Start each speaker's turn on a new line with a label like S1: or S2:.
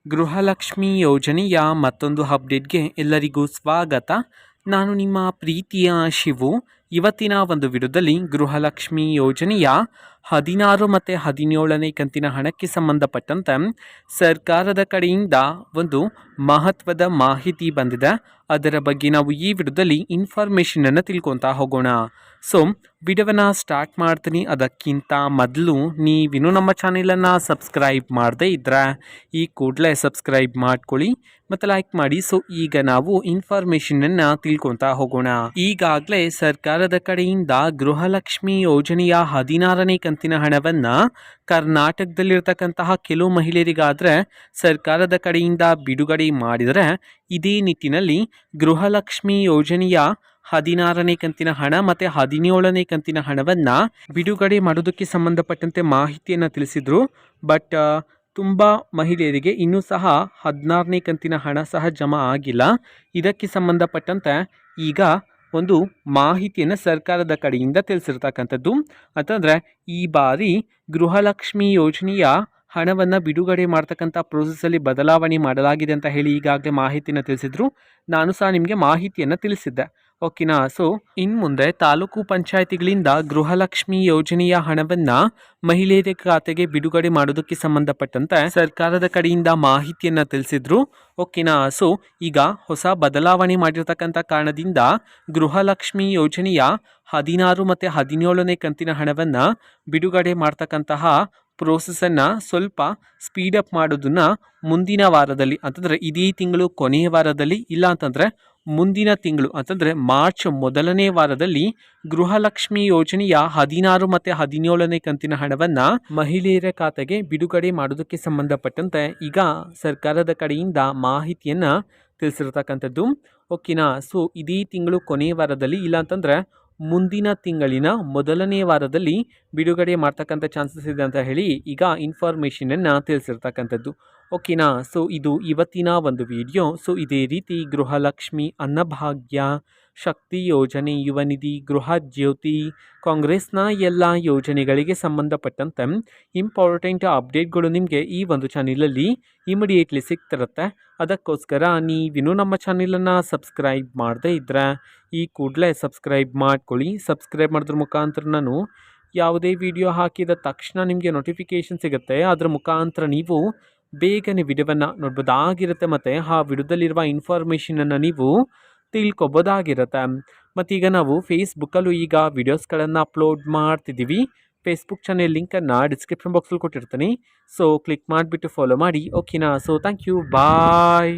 S1: ಗೃಹಲಕ್ಷ್ಮಿ ಯೋಜನೆಯ ಮತ್ತೊಂದು ಅಪ್ಡೇಟ್ಗೆ ಎಲ್ಲರಿಗೂ ಸ್ವಾಗತ. ನಾನು ನಿಮ್ಮ ಪ್ರೀತಿಯ ಶಿವು. ಇವತ್ತಿನ ಒಂದು ವಿಡಿಯೋದಲ್ಲಿ ಗೃಹಲಕ್ಷ್ಮಿ ಯೋಜನೆಯ 16 ಮತ್ತು 17ನೇ ಕಂತಿನ ಹಣಕ್ಕೆ ಸಂಬಂಧಪಟ್ಟಂತೆ ಸರ್ಕಾರದ ಕಡೆಯಿಂದ ಒಂದು ಮಹತ್ವದ ಮಾಹಿತಿ ಬಂದಿದೆ. ಅದರ ಬಗ್ಗೆ ನಾವು ಈ ವಿಡಿಯೋದಲ್ಲಿ ಇನ್ಫಾರ್ಮೇಷನನ್ನು ತಿಳ್ಕೊತಾ ಹೋಗೋಣ. ಸೊ ವಿಡಿಯೋವನ್ನು ಸ್ಟಾರ್ಟ್ ಮಾಡ್ತೀನಿ. ಅದಕ್ಕಿಂತ ಮೊದಲು ನೀವಿನ್ನೂ ನಮ್ಮ ಚಾನೆಲನ್ನು ಸಬ್ಸ್ಕ್ರೈಬ್ ಮಾಡದೇ ಇದ್ದರೆ ಈ ಕೂಡಲೇ ಸಬ್ಸ್ಕ್ರೈಬ್ ಮಾಡ್ಕೊಳ್ಳಿ ಮತ್ತು ಲೈಕ್ ಮಾಡಿ. ಸೊ ಈಗ ನಾವು ಇನ್ಫಾರ್ಮೇಷನನ್ನು ತಿಳ್ಕೊತಾ ಹೋಗೋಣ. ಈಗಾಗಲೇ ಸರ್ಕಾರದ ಕಡೆಯಿಂದ ಗೃಹಲಕ್ಷ್ಮಿ ಯೋಜನೆಯ 16ನೇ ಕಂತಿನ ಹಣವನ್ನು ಕರ್ನಾಟಕದಲ್ಲಿರ್ತಕ್ಕಂತಹ ಕೆಲವು ಮಹಿಳೆಯರಿಗಾದರೆ ಸರ್ಕಾರದ ಕಡೆಯಿಂದ ಬಿಡುಗಡೆ ಮಾಡಿದರೆ, ಇದೇ ನಿಟ್ಟಿನಲ್ಲಿ ಗೃಹಲಕ್ಷ್ಮಿ ಯೋಜನೆಯ 16ನೇ ಕಂತಿನ ಹಣ ಮತ್ತು 17ನೇ ಕಂತಿನ ಹಣವನ್ನು ಬಿಡುಗಡೆ ಮಾಡೋದಕ್ಕೆ ಸಂಬಂಧಪಟ್ಟಂತೆ ಮಾಹಿತಿಯನ್ನು ತಿಳಿಸಿದರು. ಬಟ್ ತುಂಬ ಮಹಿಳೆಯರಿಗೆ ಇನ್ನೂ ಸಹ 16ನೇ ಕಂತಿನ ಹಣ ಸಹ ಜಮಾ ಆಗಿಲ್ಲ. ಇದಕ್ಕೆ ಸಂಬಂಧಪಟ್ಟಂತೆ ಈಗ ಒಂದು ಮಾಹಿತಿಯನ್ನು ಸರ್ಕಾರದ ಕಡೆಯಿಂದ ತಿಳಿಸಿರ್ತಕ್ಕಂಥದ್ದು. ಅಂತಂದರೆ ಈ ಬಾರಿ ಗೃಹಲಕ್ಷ್ಮಿ ಯೋಜನೆಯ ಹಣವನ್ನು ಬಿಡುಗಡೆ ಮಾಡ್ತಕ್ಕಂಥ ಪ್ರೋಸೆಸ್ಸಲ್ಲಿ ಬದಲಾವಣೆ ಮಾಡಲಾಗಿದೆ ಅಂತ ಹೇಳಿ ಈಗಾಗಲೇ ಮಾಹಿತಿಯನ್ನು ತಿಳಿಸಿದ್ರು. ನಾನು ಸಹ ನಿಮಗೆ ಮಾಹಿತಿಯನ್ನು ತಿಳಿಸಿದ್ದೆ, ಓಕೆನಾ. ಸೊ ಇನ್ನು ಮುಂದೆ ತಾಲೂಕು ಪಂಚಾಯಿತಿಗಳಿಂದ ಗೃಹಲಕ್ಷ್ಮಿ ಯೋಜನೆಯ ಹಣವನ್ನು ಮಹಿಳೆಯರ ಖಾತೆಗೆ ಬಿಡುಗಡೆ ಮಾಡೋದಕ್ಕೆ ಸಂಬಂಧಪಟ್ಟಂತೆ ಸರ್ಕಾರದ ಕಡೆಯಿಂದ ಮಾಹಿತಿಯನ್ನು ತಿಳಿಸಿದ್ರು, ಓಕೆನಾ. ಸೊ ಈಗ ಹೊಸ ಬದಲಾವಣೆ ಮಾಡಿರ್ತಕ್ಕಂಥ ಕಾರಣದಿಂದ ಗೃಹಲಕ್ಷ್ಮಿ ಯೋಜನೆಯ 16 ಮತ್ತು 17ನೇ ಕಂತಿನ ಹಣವನ್ನು ಬಿಡುಗಡೆ ಮಾಡ್ತಕ್ಕಂತಹ ಪ್ರೋಸೆಸನ್ನು ಸ್ವಲ್ಪ ಸ್ಪೀಡಪ್ ಮಾಡೋದನ್ನು ಮುಂದಿನ ವಾರದಲ್ಲಿ, ಅಂತಂದರೆ ಇದೇ ತಿಂಗಳು ಕೊನೆಯ ವಾರದಲ್ಲಿ, ಇಲ್ಲ ಅಂತಂದರೆ ಮುಂದಿನ ತಿಂಗಳು ಅಂತಂದರೆ ಮಾರ್ಚ್ ಮೊದಲನೇ ವಾರದಲ್ಲಿ ಗೃಹಲಕ್ಷ್ಮಿ ಯೋಜನೆಯ 16 ಮತ್ತು 17ನೇ ಕಂತಿನ ಹಣವನ್ನು ಮಹಿಳೆಯರ ಖಾತೆಗೆ ಬಿಡುಗಡೆ ಮಾಡೋದಕ್ಕೆ ಸಂಬಂಧಪಟ್ಟಂತೆ ಈಗ ಸರ್ಕಾರದ ಕಡೆಯಿಂದ ಮಾಹಿತಿಯನ್ನು ತಿಳಿಸಿರ್ತಕ್ಕಂಥದ್ದು, ಓಕೆನಾ. ಸೊ ಇದೇ ತಿಂಗಳು ಕೊನೆಯ ವಾರದಲ್ಲಿ, ಇಲ್ಲ ಅಂತಂದರೆ ಮುಂದಿನ ತಿಂಗಳಿನ ಮೊದಲನೇ ವಾರದಲ್ಲಿ ಬಿಡುಗಡೆ ಮಾಡ್ತಕ್ಕಂಥ ಚಾನ್ಸಸ್ ಇದೆ ಅಂತ ಹೇಳಿ ಈಗ ಇನ್ಫಾರ್ಮೇಷನನ್ನು ತಿಳಿಸಿರ್ತಕ್ಕಂಥದ್ದು, ಓಕೆನಾ. ಸೊ ಇದು ಇವತ್ತಿನ ಒಂದು ವಿಡಿಯೋ. ಸೊ ಇದೇ ರೀತಿ ಗೃಹಲಕ್ಷ್ಮಿ, ಅನ್ನಭಾಗ್ಯ, ಶಕ್ತಿ ಯೋಜನೆ, ಯುವ ನಿಧಿ, ಗೃಹ ಜ್ಯೋತಿ, ಕಾಂಗ್ರೆಸ್ನ ಎಲ್ಲ ಯೋಜನೆಗಳಿಗೆ ಸಂಬಂಧಪಟ್ಟಂತೆ ಇಂಪಾರ್ಟೆಂಟ್ ಅಪ್ಡೇಟ್ಗಳು ನಿಮಗೆ ಈ ಒಂದು ಚಾನೆಲಲ್ಲಿ ಇಮಿಡಿಯೇಟ್ಲಿ ಸಿಗ್ತಿರುತ್ತೆ. ಅದಕ್ಕೋಸ್ಕರ ನೀವಿನ್ನೂ ನಮ್ಮ ಚಾನೆಲನ್ನು ಸಬ್ಸ್ಕ್ರೈಬ್ ಮಾಡದೇ ಇದ್ದರೆ ಈ ಕೂಡಲೇ ಸಬ್ಸ್ಕ್ರೈಬ್ ಮಾಡ್ಕೊಳ್ಳಿ. ಸಬ್ಸ್ಕ್ರೈಬ್ ಮಾಡೋದ್ರ ಮುಖಾಂತರ ನಾನು ಯಾವುದೇ ವಿಡಿಯೋ ಹಾಕಿದ ತಕ್ಷಣ ನಿಮಗೆ ನೋಟಿಫಿಕೇಷನ್ ಸಿಗುತ್ತೆ. ಅದರ ಮುಖಾಂತರ ನೀವು ಬೇಗನೆ ವಿಡಿಯೋವನ್ನು ನೋಡ್ಬೋದಾಗಿರುತ್ತೆ ಮತ್ತು ಆ ವಿಡಿಯೋದಲ್ಲಿರುವ ಇನ್ಫಾರ್ಮೇಷನನ್ನು ನೀವು ತಿಳ್ಕೊಬೋದಾಗಿರುತ್ತೆ. ಮತ್ತೀಗ ನಾವು ಫೇಸ್ಬುಕ್ಕಲ್ಲೂ ಈಗ ವಿಡಿಯೋಸ್ಗಳನ್ನು ಅಪ್ಲೋಡ್ ಮಾಡ್ತಿದ್ದೀವಿ. ಫೇಸ್ಬುಕ್ ಚಾನೆಲ್ ಲಿಂಕನ್ನು ಡಿಸ್ಕ್ರಿಪ್ಷನ್ ಬಾಕ್ಸಲ್ಲಿ ಕೊಟ್ಟಿರ್ತೀನಿ. ಸೊ ಕ್ಲಿಕ್ ಮಾಡಿಬಿಟ್ಟು ಫಾಲೋ ಮಾಡಿ, ಓಕೆನಾ. So thank you, bye.